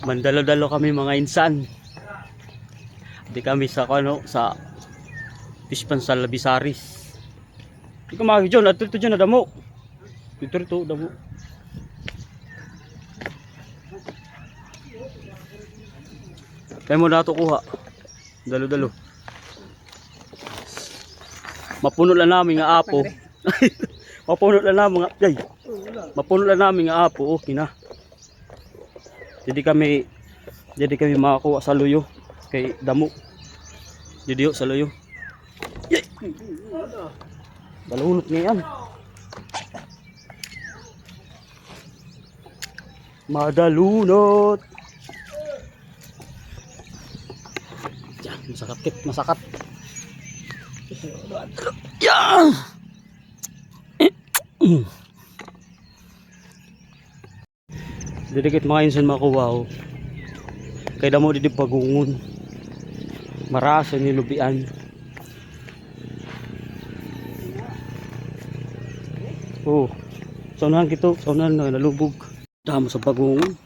Mandalo-dalo kami mga insan. Di kami sa sa fish pan sa Labisaris. Di ka magi dyan, ato ito dyan na damo. Ito damo. Kaya mo na ito kuha. Dalo-dalo. Mapuno lang namin nga apo. Mapuno lang namin nga. Ay, mapuno lang namin nga apo. Okay na. Jadi kami makakuha sa luyo. Kay damo. Jadi sa luyo. Yay! Balunot ngayon. Madalunot. Yan, masakat. Yan. Didikit mga insan makuha oh. Kaya damo didi pagungon. Marasa ni lubian. Oh. Saunahan kito, saunahan na nalubog. Damo sa pagungon.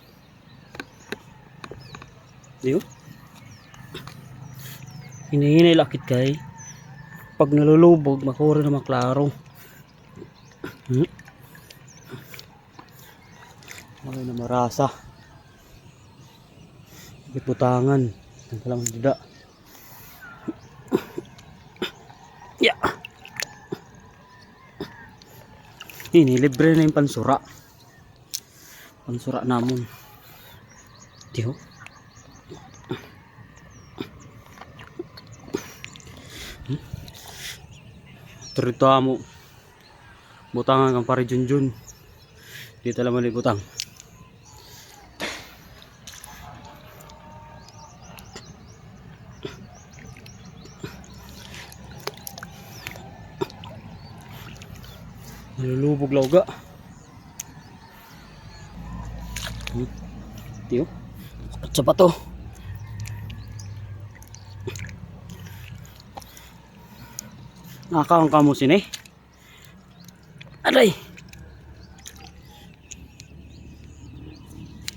Diyo. Hinihinay lakit kay pag nalulubog makura na maklaro. Ay na marasa. Butangan. Ang kalamang dida. Yeah. Ini libre na yung pansura. Pansura namon. Diyo. Turito mo. Butangan kang pare junjun. Dito lang mali butang. Nalulubog lauga. Tiyo. At sa pato. Nakakawang kamusin eh. Aray.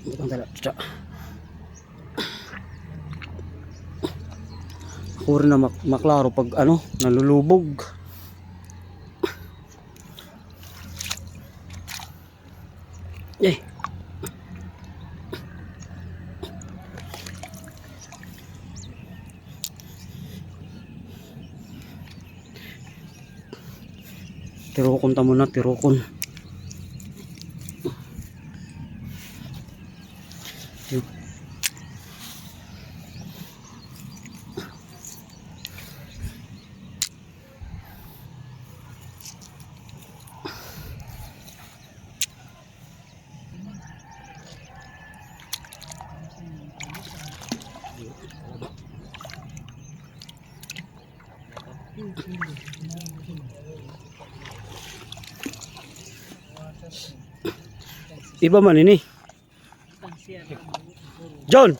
Butang tala. Ako rin na maklaro pag nalulubog. Eh. Tirokon ta muna, tirokon. Iba man ini. John.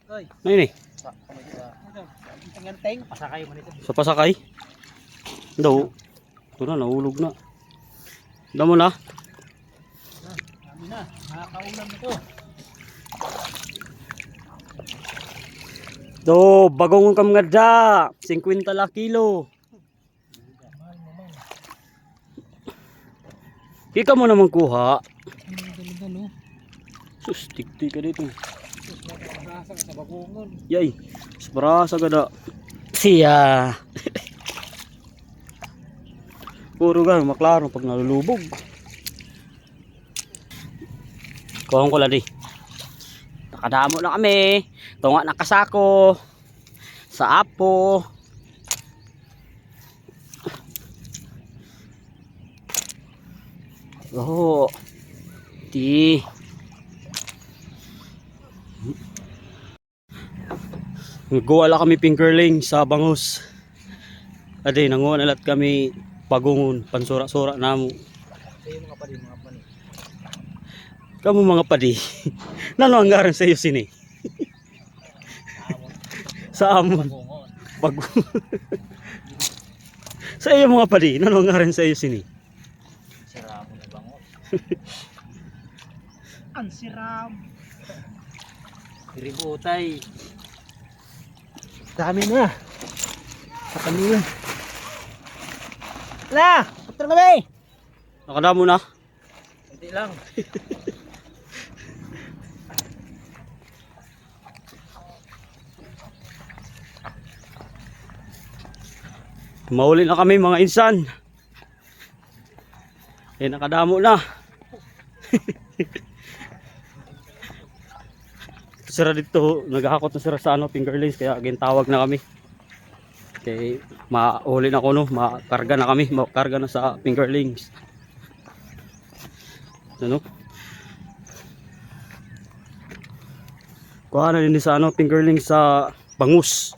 Oy. Ano ini? Nganteng pasakay man ito. Sa pasakay? Daw. Ito na, nahulog na. Damo na. Kami na, nakakaulam ito. Do, bagong kam nga da. 50 la kilo. Ika mo naman kuha. Dalo-dalo. Sus, tikti ka dito. Nasa sa bagungon. Yay, sprasa ka da. Siya. Puro gan, maklaro pag nalulubog. Kuhang ko lang di. Nakadamo na kami. Tunga nakasako. Sa apo. Oh. Di. Nagwala kami fingerling sa bangus. Ade nanguha nalat kami pagungon, pansura-sura namo. Ay mga padi. Kamu mga padi. Nano ang garan sa iyo sini? Sa amon. Bagungon. Sa iyo mga padi, nano ang garan sa iyo sini? Sira mo na bangon. Ang siram. Ributay. Dami na. Sa kanila. La! Kaptang kami! Nakadamo na. Hindi lang. Mahuli na kami mga insan. Eh nakadamo na. Sira dito, naghahakot na sira sa ano, fingerlings, kaya gintawag na kami. Okay, mahuli na ko no, makarga na kami, makarga na sa fingerlings. Ano? Kuha na din sa ano, fingerlings sa bangus.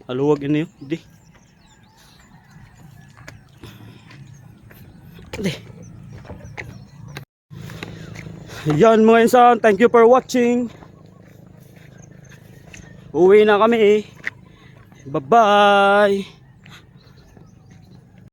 Aluwag ini, di. Di. Yan mga insan, thank you for watching. Uwi na kami. Bye-bye.